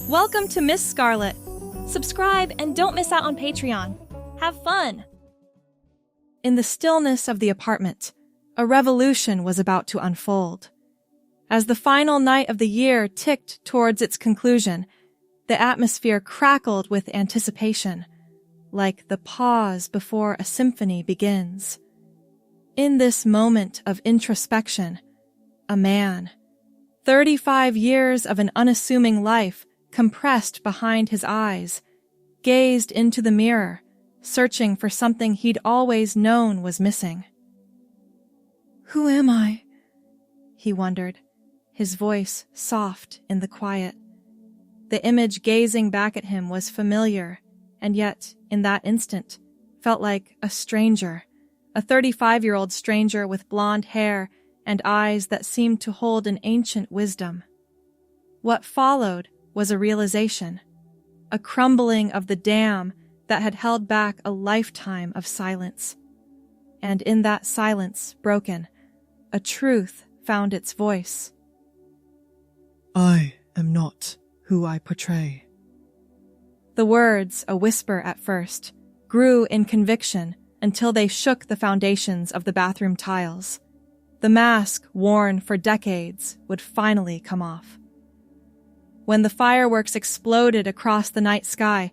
Welcome to Miss Scarlett. Subscribe and don't miss out on Patreon. Have fun! In the stillness of the apartment, a revolution was about to unfold. As the final night of the year ticked towards its conclusion, the atmosphere crackled with anticipation, like the pause before a symphony begins. In this moment of introspection, a man, 35 years of an unassuming life compressed behind his eyes, gazed into the mirror, searching for something he'd always known was missing. "Who am I?" he wondered, his voice soft in the quiet. The image gazing back at him was familiar, and yet, in that instant, felt like a stranger, a 35-year-old stranger with blonde hair and eyes that seemed to hold an ancient wisdom. What followed was a realization, a crumbling of the dam that had held back a lifetime of silence. And in that silence broken, a truth found its voice. "I am not who I portray." The words, a whisper at first, grew in conviction until they shook the foundations of the bathroom tiles. The mask worn for decades would finally come off. When the fireworks exploded across the night sky,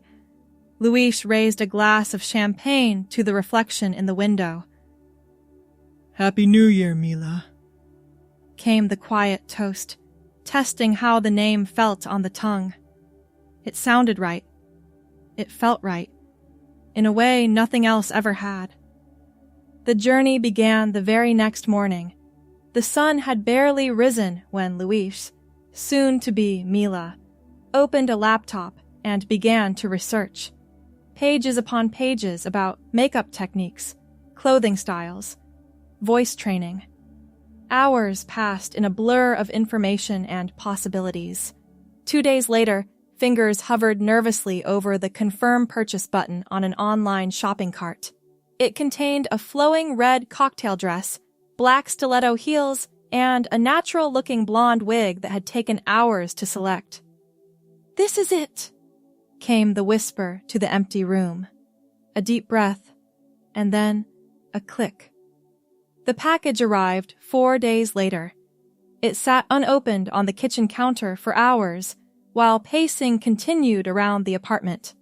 Luis raised a glass of champagne to the reflection in the window. "Happy New Year, Mila," came the quiet toast, testing how the name felt on the tongue. It sounded right. It felt right, in a way nothing else ever had. The journey began the very next morning. The sun had barely risen when Luis, soon to be Mila, opened a laptop and began to research. Pages upon pages about makeup techniques, clothing styles, voice training. Hours passed in a blur of information and possibilities. 2 days later, fingers hovered nervously over the confirm purchase button on an online shopping cart. It contained a flowing red cocktail dress, black stiletto heels, and a natural-looking blonde wig that had taken hours to select. "This is it," came the whisper to the empty room. A deep breath, and then a click. The package arrived 4 days later. It sat unopened on the kitchen counter for hours, while pacing continued around the apartment.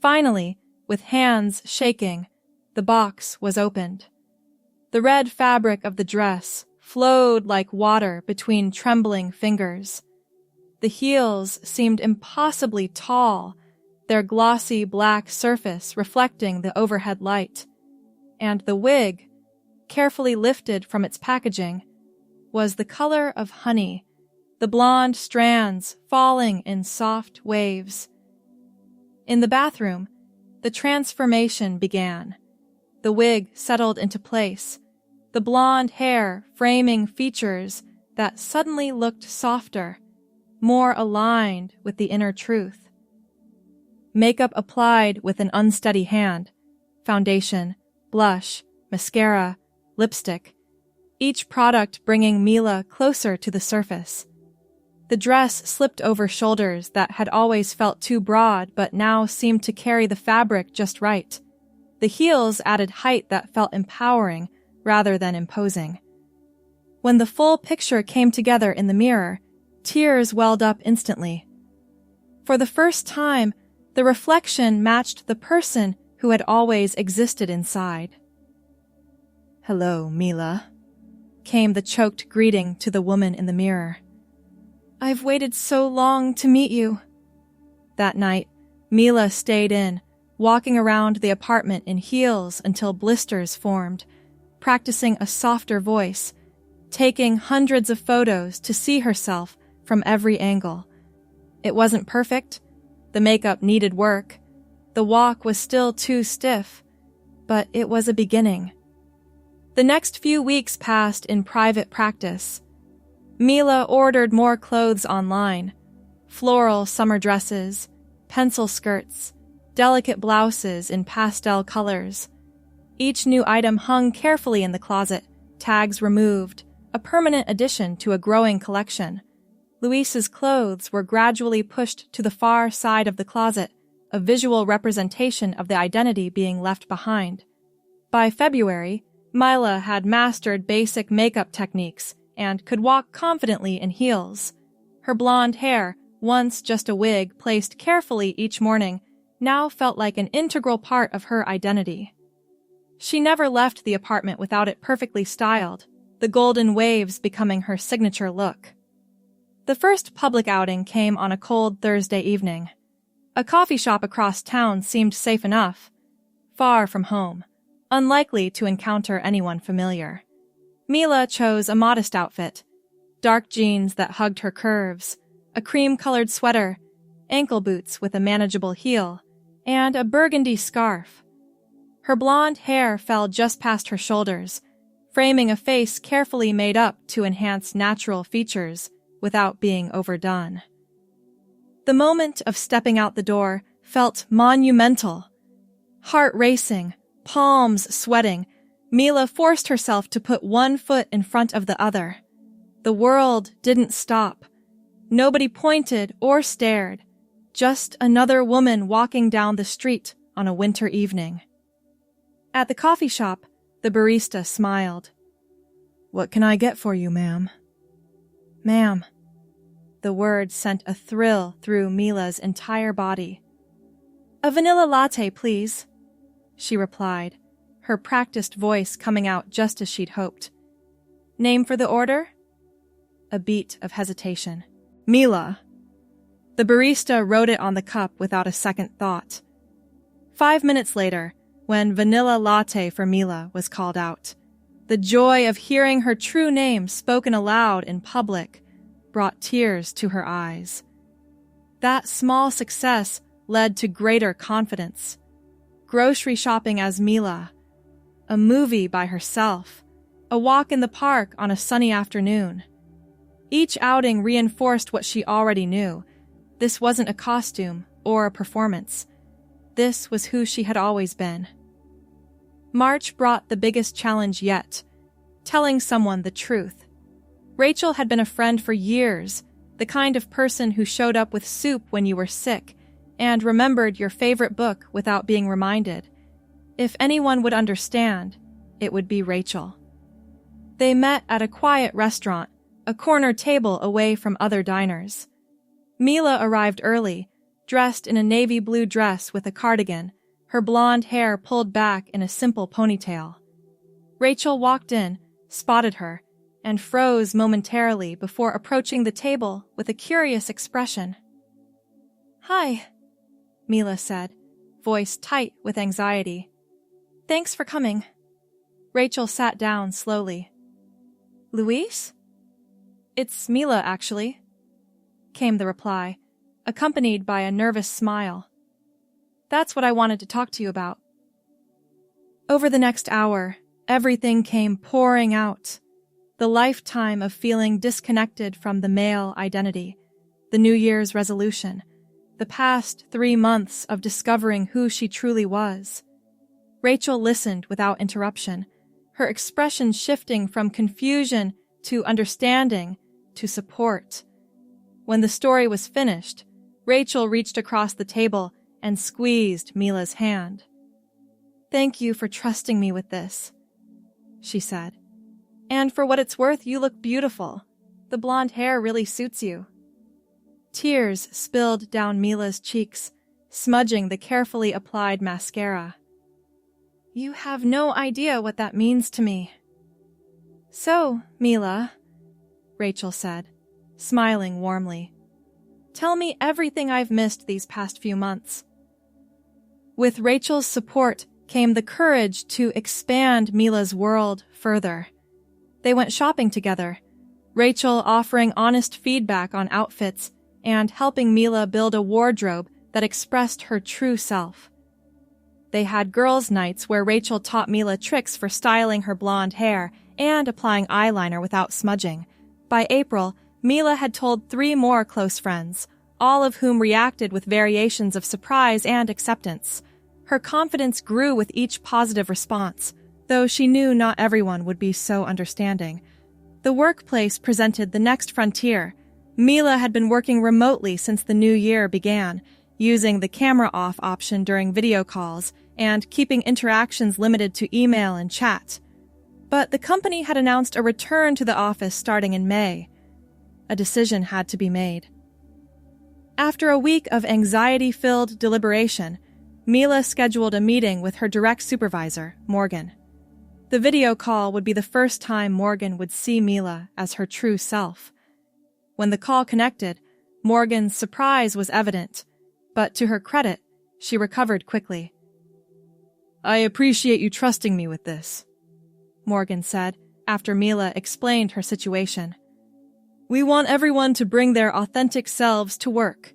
Finally, with hands shaking, the box was opened. The red fabric of the dress flowed like water between trembling fingers. The heels seemed impossibly tall, their glossy black surface reflecting the overhead light. And the wig, carefully lifted from its packaging, was the color of honey, the blonde strands falling in soft waves. In the bathroom, the transformation began. The wig settled into place, the blonde hair framing features that suddenly looked softer, more aligned with the inner truth. Makeup applied with an unsteady hand, foundation, blush, mascara, lipstick, each product bringing Mila closer to the surface. The dress slipped over shoulders that had always felt too broad but now seemed to carry the fabric just right. The heels added height that felt empowering rather than imposing. When the full picture came together in the mirror, tears welled up instantly. For the first time, the reflection matched the person who had always existed inside. "Hello, Mila," came the choked greeting to the woman in the mirror. "I've waited so long to meet you." That night, Mila stayed in, walking around the apartment in heels until blisters formed, practicing a softer voice, taking hundreds of photos to see herself from every angle. It wasn't perfect. The makeup needed work. The walk was still too stiff, but it was a beginning. The next few weeks passed in private practice. Mila ordered more clothes online, floral summer dresses, pencil skirts, delicate blouses in pastel colors. Each new item hung carefully in the closet, tags removed, a permanent addition to a growing collection. Luis's clothes were gradually pushed to the far side of the closet, a visual representation of the identity being left behind. By February, Mila had mastered basic makeup techniques and could walk confidently in heels. Her blonde hair, once just a wig placed carefully each morning, now felt like an integral part of her identity. She never left the apartment without it perfectly styled, the golden waves becoming her signature look. The first public outing came on a cold Thursday evening. A coffee shop across town seemed safe enough, far from home, unlikely to encounter anyone familiar. Mila chose a modest outfit, dark jeans that hugged her curves, a cream-colored sweater, ankle boots with a manageable heel, and a burgundy scarf. Her blonde hair fell just past her shoulders, framing a face carefully made up to enhance natural features without being overdone. The moment of stepping out the door felt monumental. Heart racing, palms sweating, Mila forced herself to put one foot in front of the other. The world didn't stop. Nobody pointed or stared. Just another woman walking down the street on a winter evening. At the coffee shop, the barista smiled. "What can I get for you, ma'am?" "Ma'am." The word sent a thrill through Mila's entire body. "A vanilla latte, please," she replied, her practiced voice coming out just as she'd hoped. "Name for the order?" A beat of hesitation. "Mila." The barista wrote it on the cup without a second thought. 5 minutes later, when vanilla latte for Mila was called out, the joy of hearing her true name spoken aloud in public brought tears to her eyes. That small success led to greater confidence. Grocery shopping as Mila, a movie by herself, a walk in the park on a sunny afternoon. Each outing reinforced what she already knew. This wasn't a costume or a performance. This was who she had always been. March brought the biggest challenge yet, telling someone the truth. Rachel had been a friend for years, the kind of person who showed up with soup when you were sick and remembered your favorite book without being reminded. If anyone would understand, it would be Rachel. They met at a quiet restaurant, a corner table away from other diners. Mila arrived early, dressed in a navy blue dress with a cardigan, her blonde hair pulled back in a simple ponytail. Rachel walked in, spotted her, and froze momentarily before approaching the table with a curious expression. "Hi," Mila said, voice tight with anxiety. "Thanks for coming." Rachel sat down slowly. "Luis?" "It's Mila, actually," came the reply, accompanied by a nervous smile. "That's what I wanted to talk to you about." Over the next hour, everything came pouring out. The lifetime of feeling disconnected from the male identity, the New Year's resolution, the past 3 months of discovering who she truly was. Rachel listened without interruption, her expression shifting from confusion to understanding to support. When the story was finished, Rachel reached across the table and squeezed Mila's hand. "Thank you for trusting me with this," she said. "And for what it's worth, you look beautiful. The blonde hair really suits you." Tears spilled down Mila's cheeks, smudging the carefully applied mascara. "You have no idea what that means to me." "So, Mila," Rachel said, smiling warmly, "tell me everything I've missed these past few months." With Rachel's support came the courage to expand Mila's world further. They went shopping together, Rachel offering honest feedback on outfits and helping Mila build a wardrobe that expressed her true self. They had girls' nights where Rachel taught Mila tricks for styling her blonde hair and applying eyeliner without smudging. By April, Mila had told 3 more close friends, all of whom reacted with variations of surprise and acceptance. Her confidence grew with each positive response, though she knew not everyone would be so understanding. The workplace presented the next frontier. Mila had been working remotely since the new year began, using the camera off option during video calls and keeping interactions limited to email and chat. But the company had announced a return to the office starting in May. A decision had to be made. After a week of anxiety-filled deliberation, Mila scheduled a meeting with her direct supervisor, Morgan. The video call would be the first time Morgan would see Mila as her true self. When the call connected, Morgan's surprise was evident, but to her credit, she recovered quickly. "I appreciate you trusting me with this," Morgan said after Mila explained her situation. "We want everyone to bring their authentic selves to work.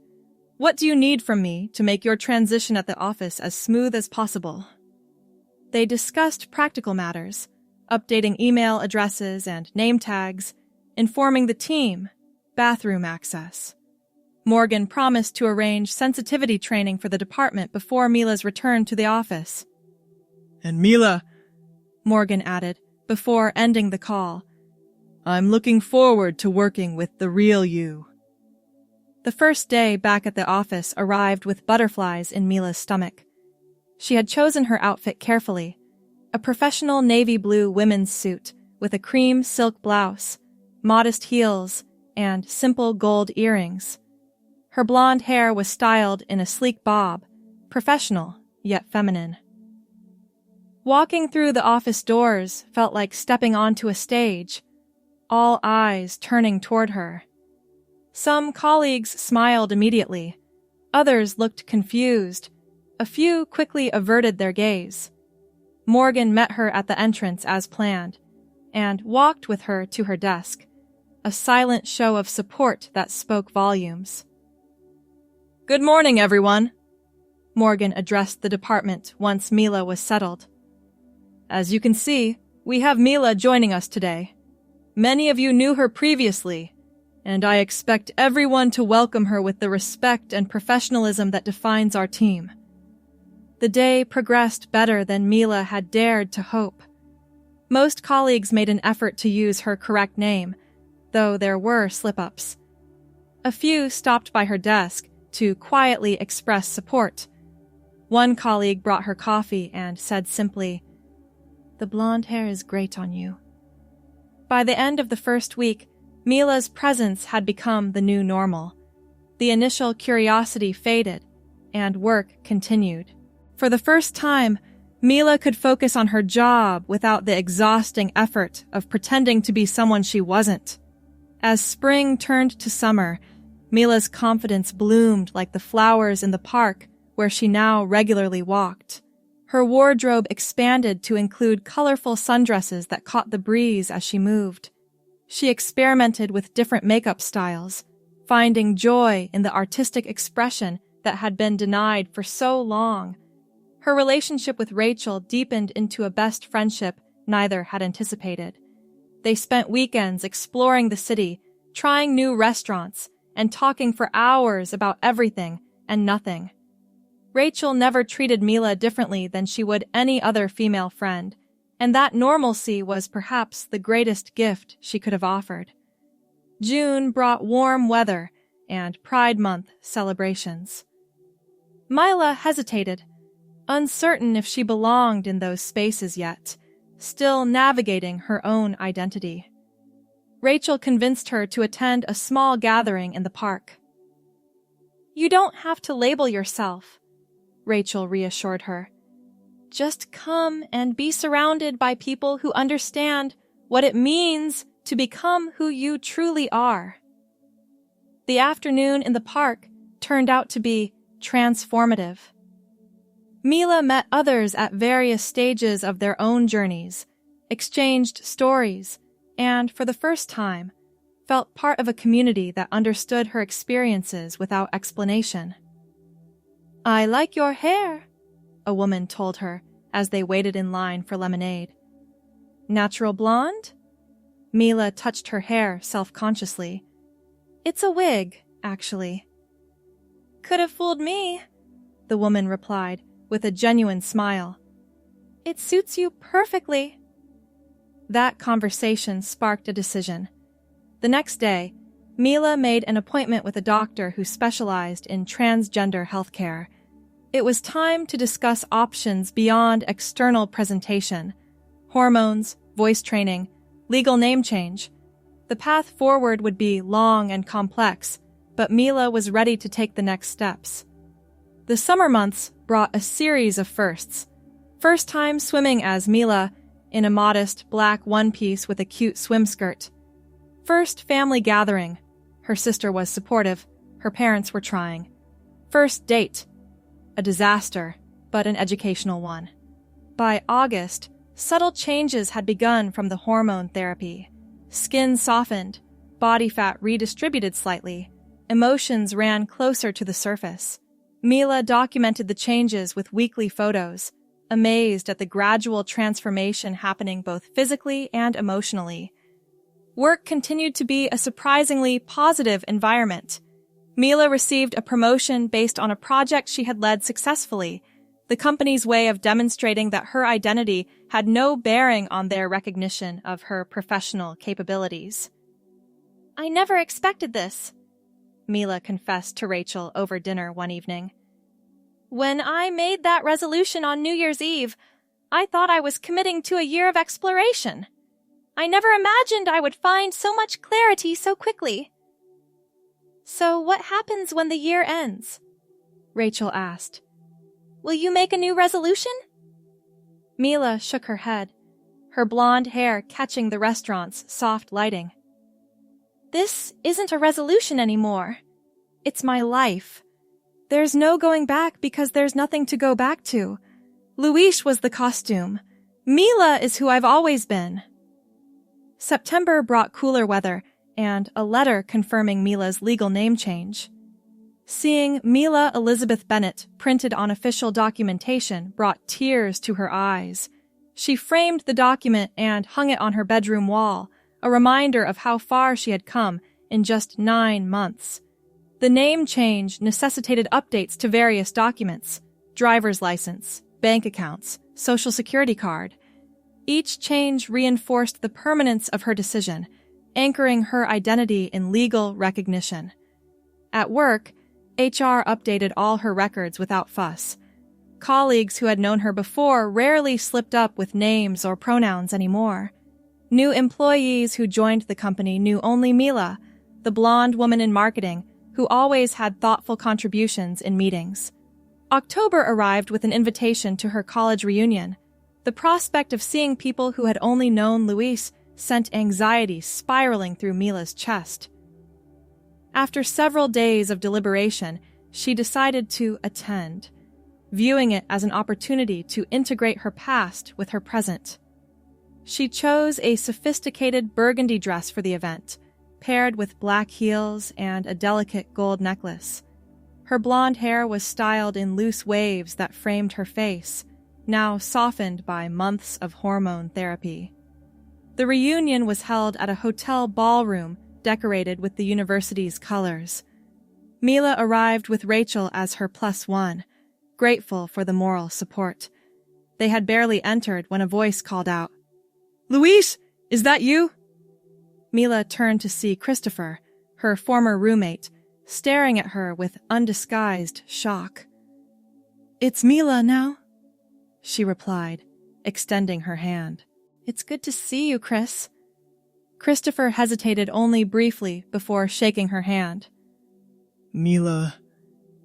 What do you need from me to make your transition at the office as smooth as possible?" They discussed practical matters, updating email addresses and name tags, informing the team, bathroom access. Morgan promised to arrange sensitivity training for the department before Mila's return to the office. "And Mila," Morgan added, before ending the call, "I'm looking forward to working with the real you." The first day back at the office arrived with butterflies in Mila's stomach. She had chosen her outfit carefully, a professional navy blue women's suit with a cream silk blouse, modest heels, and simple gold earrings. Her blonde hair was styled in a sleek bob, professional yet feminine. Walking through the office doors felt like stepping onto a stage, all eyes turning toward her. Some colleagues smiled immediately, others looked confused, a few quickly averted their gaze. Morgan met her at the entrance as planned, and walked with her to her desk, a silent show of support that spoke volumes. "Good morning, everyone," Morgan addressed the department once Mila was settled. "As you can see, we have Mila joining us today. Many of you knew her previously, and I expect everyone to welcome her with the respect and professionalism that defines our team." The day progressed better than Mila had dared to hope. Most colleagues made an effort to use her correct name, though there were slip-ups. A few stopped by her desk to quietly express support. One colleague brought her coffee and said simply, "The blonde hair is great on you." By the end of the first week, Mila's presence had become the new normal. The initial curiosity faded, and work continued. For the first time, Mila could focus on her job without the exhausting effort of pretending to be someone she wasn't. As spring turned to summer, Mila's confidence bloomed like the flowers in the park where she now regularly walked. Her wardrobe expanded to include colorful sundresses that caught the breeze as she moved. She experimented with different makeup styles, finding joy in the artistic expression that had been denied for so long. Her relationship with Rachel deepened into a best friendship neither had anticipated. They spent weekends exploring the city, trying new restaurants, and talking for hours about everything and nothing. Rachel never treated Mila differently than she would any other female friend, and that normalcy was perhaps the greatest gift she could have offered. June brought warm weather and Pride Month celebrations. Mila hesitated, uncertain if she belonged in those spaces yet, still navigating her own identity. Rachel convinced her to attend a small gathering in the park. "You don't have to label yourself," Rachel reassured her. "Just come and be surrounded by people who understand what it means to become who you truly are." The afternoon in the park turned out to be transformative. Mila met others at various stages of their own journeys, exchanged stories, and, for the first time, felt part of a community that understood her experiences without explanation. "I like your hair," a woman told her as they waited in line for lemonade. "Natural blonde?" Mila touched her hair self-consciously. "It's a wig, actually." "Could have fooled me," the woman replied, with a genuine smile. "It suits you perfectly." That conversation sparked a decision. The next day, Mila made an appointment with a doctor who specialized in transgender healthcare. It was time to discuss options beyond external presentation: hormones, voice training, legal name change. The path forward would be long and complex, but Mila was ready to take the next steps. The summer months brought a series of firsts. First time swimming as Mila, in a modest black one-piece with a cute swim skirt. First family gathering. Her sister was supportive. Her parents were trying. First date. A disaster, but an educational one. By August, subtle changes had begun from the hormone therapy. Skin softened, body fat redistributed slightly, emotions ran closer to the surface. Mila documented the changes with weekly photos, amazed at the gradual transformation happening both physically and emotionally. Work continued to be a surprisingly positive environment. Mila received a promotion based on a project she had led successfully, the company's way of demonstrating that her identity had no bearing on their recognition of her professional capabilities. "I never expected this," Mila confessed to Rachel over dinner one evening. "When I made that resolution on New Year's Eve, I thought I was committing to a year of exploration. I never imagined I would find so much clarity so quickly." "So what happens when the year ends?" Rachel asked. "Will you make a new resolution?" Mila shook her head, her blonde hair catching the restaurant's soft lighting. "This isn't a resolution anymore. It's my life. There's no going back because there's nothing to go back to. Luis was the costume. Mila is who I've always been." September brought cooler weather and a letter confirming Mila's legal name change. Seeing Mila Elizabeth Bennett printed on official documentation brought tears to her eyes. She framed the document and hung it on her bedroom wall, a reminder of how far she had come in just 9 months. The name change necessitated updates to various documents: driver's license, bank accounts, social security card. Each change reinforced the permanence of her decision, anchoring her identity in legal recognition. At work, HR updated all her records without fuss. Colleagues who had known her before rarely slipped up with names or pronouns anymore. New employees who joined the company knew only Mila, the blonde woman in marketing who always had thoughtful contributions in meetings. October arrived with an invitation to her college reunion. The prospect of seeing people who had only known Luis sent anxiety spiraling through Mila's chest. After several days of deliberation, she decided to attend, viewing it as an opportunity to integrate her past with her present. She chose a sophisticated burgundy dress for the event, paired with black heels and a delicate gold necklace. Her blonde hair was styled in loose waves that framed her face, now softened by months of hormone therapy. The reunion was held at a hotel ballroom decorated with the university's colors. Mila arrived with Rachel as her +1, grateful for the moral support. They had barely entered when a voice called out, "Luis, is that you?" Mila turned to see Christopher, her former roommate, staring at her with undisguised shock. "It's Mila now," she replied, extending her hand. "It's good to see you, Chris." Christopher hesitated only briefly before shaking her hand. "Mila,"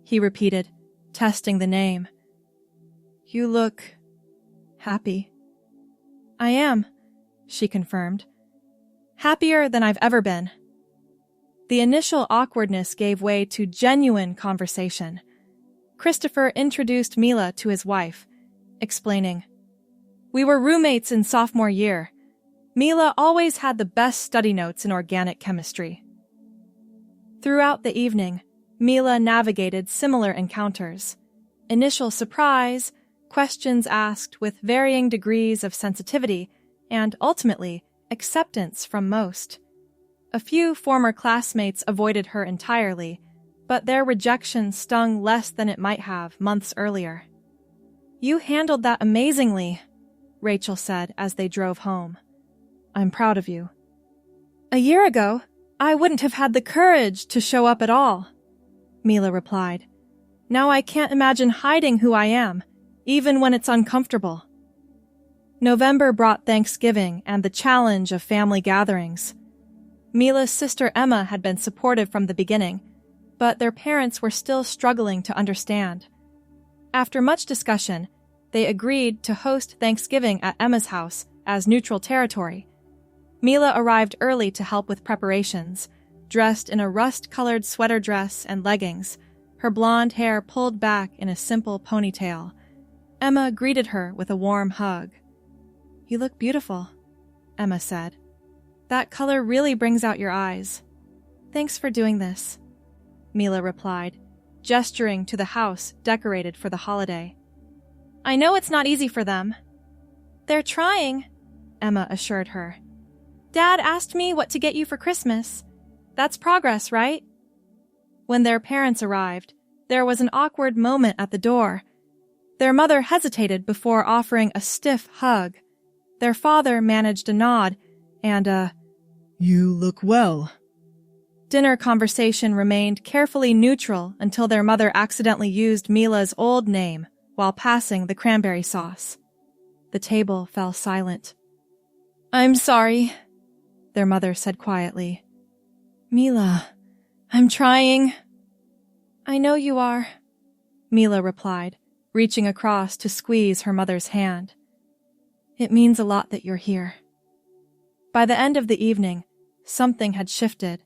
he repeated, testing the name. "You look happy." "I am," she confirmed. "Happier than I've ever been." The initial awkwardness gave way to genuine conversation. Christopher introduced Mila to his wife, explaining, "We were roommates in sophomore year. Mila always had the best study notes in organic chemistry." Throughout the evening, Mila navigated similar encounters. Initial surprise, questions asked with varying degrees of sensitivity, and ultimately, acceptance from most. A few former classmates avoided her entirely, but their rejection stung less than it might have months earlier. "You handled that amazingly," Rachel said as they drove home. "I'm proud of you." "A year ago, I wouldn't have had the courage to show up at all, Mila replied. Now I can't imagine hiding who I am, even when it's uncomfortable. November brought Thanksgiving and the challenge of family gatherings. Mila's sister Emma had been supportive from the beginning, but their parents were still struggling to understand. After much discussion, they agreed to host Thanksgiving at Emma's house as neutral territory. Mila arrived early to help with preparations, dressed in a rust-colored sweater dress and leggings, her blonde hair pulled back in a simple ponytail. Emma greeted her with a warm hug. You look beautiful, Emma said. That color really brings out your eyes. Thanks for doing this, Mila replied, gesturing to the house decorated for the holiday. I know it's not easy for them. They're trying, Emma assured her. Dad asked me what to get you for Christmas. That's progress, right? When their parents arrived, there was an awkward moment at the door. Their mother hesitated before offering a stiff hug. Their father managed a nod and a, You look well. Dinner conversation remained carefully neutral until their mother accidentally used Mila's old name while passing the cranberry sauce. The table fell silent. I'm sorry, their mother said quietly. Mila, I'm trying. I know you are, Mila replied, reaching across to squeeze her mother's hand. It means a lot that you're here. By the end of the evening, something had shifted.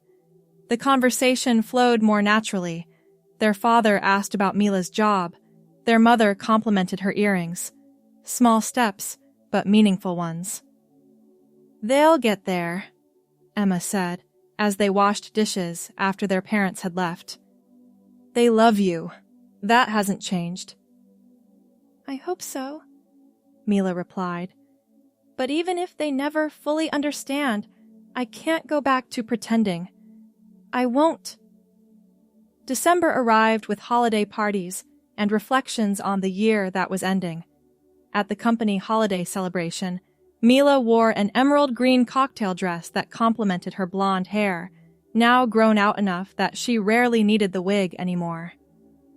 The conversation flowed more naturally. Their father asked about Mila's job. Their mother complimented her earrings. Small steps, but meaningful ones. They'll get there, Emma said, as they washed dishes after their parents had left. They love you. That hasn't changed. I hope so, Mila replied. But even if they never fully understand, I can't go back to pretending. I won't. December arrived with holiday parties and reflections on the year that was ending. At the company holiday celebration, Mila wore an emerald green cocktail dress that complemented her blonde hair, now grown out enough that she rarely needed the wig anymore.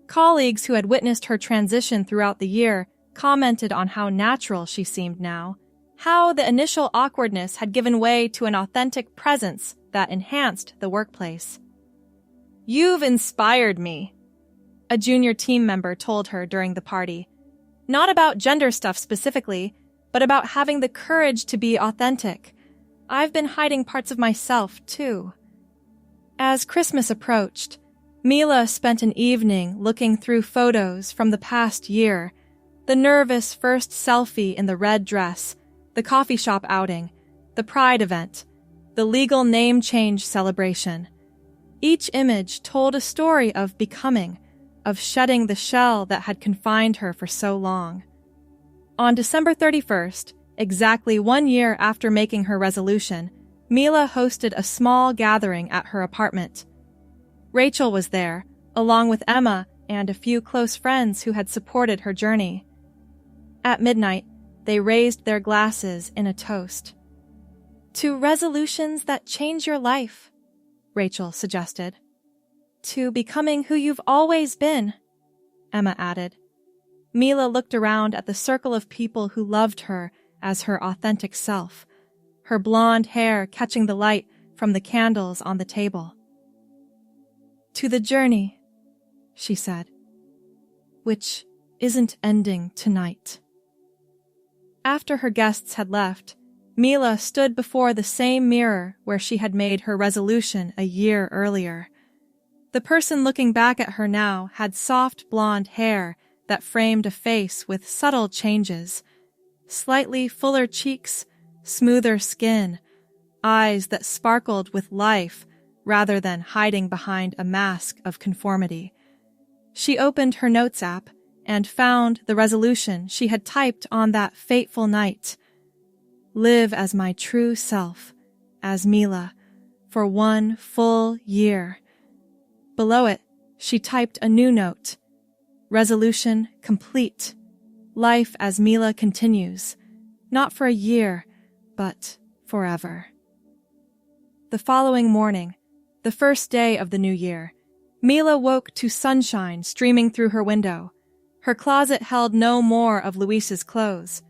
Colleagues who had witnessed her transition throughout the year commented on how natural she seemed now, how the initial awkwardness had given way to an authentic presence that enhanced the workplace. You've inspired me, a junior team member told her during the party. Not about gender stuff specifically, but about having the courage to be authentic. I've been hiding parts of myself, too. As Christmas approached, Mila spent an evening looking through photos from the past year, the nervous first selfie in the red dress, the coffee shop outing, the Pride event, the legal name change celebration. Each image told a story of becoming, of shedding the shell that had confined her for so long. On December 31st, exactly 1 year after making her resolution, Mila hosted a small gathering at her apartment. Rachel was there, along with Emma and a few close friends who had supported her journey. At midnight, they raised their glasses in a toast. To resolutions that change your life, Rachel suggested. To becoming who you've always been, Emma added. Mila looked around at the circle of people who loved her as her authentic self, her blonde hair catching the light from the candles on the table. To the journey, she said, which isn't ending tonight. After her guests had left, Mila stood before the same mirror where she had made her resolution a year earlier. The person looking back at her now had soft blonde hair that framed a face with subtle changes, slightly fuller cheeks, smoother skin, eyes that sparkled with life rather than hiding behind a mask of conformity. She opened her notes app and found the resolution she had typed on that fateful night. Live as my true self, as Mila, for 1 full year. Below it, she typed a new note. Resolution complete. Life as Mila continues, not for a year, but forever. The following morning, The first day of the new year, Mila woke to sunshine streaming through her window. Her closet held no more of Luis's clothes.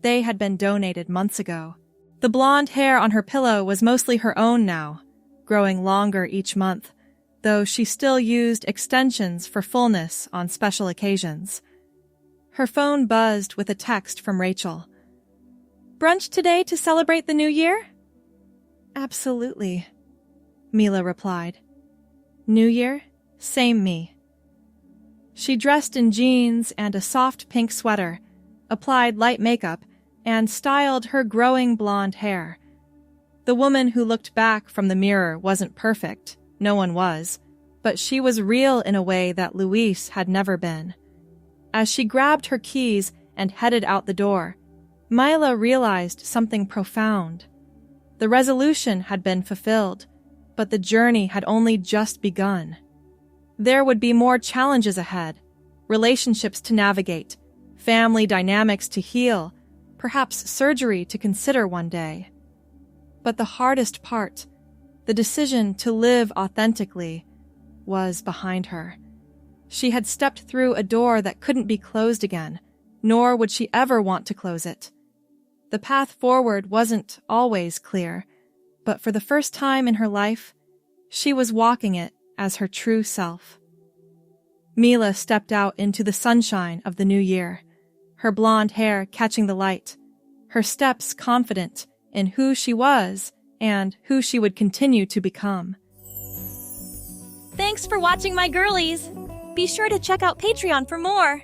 They had been donated months ago. The blonde hair on her pillow was mostly her own now, growing longer each month, though she still used extensions for fullness on special occasions. Her phone buzzed with a text from Rachel. "Brunch today to celebrate the new year?" "Absolutely," Mila replied. "New year? Same me." She dressed in jeans and a soft pink sweater, applied light makeup, and styled her growing blonde hair. The woman who looked back from the mirror wasn't perfect, no one was, but she was real in a way that Luis had never been. As she grabbed her keys and headed out the door, Mila realized something profound. The resolution had been fulfilled, but the journey had only just begun. There would be more challenges ahead, relationships to navigate, family dynamics to heal, perhaps surgery to consider one day. But the hardest part, the decision to live authentically, was behind her. She had stepped through a door that couldn't be closed again, nor would she ever want to close it. The path forward wasn't always clear, but for the first time in her life, she was walking it as her true self. Mila stepped out into the sunshine of the new year, her blonde hair catching the light, her steps confident in who she was and who she would continue to become. Thanks for watching, my girlies! Be sure to check out Patreon for more!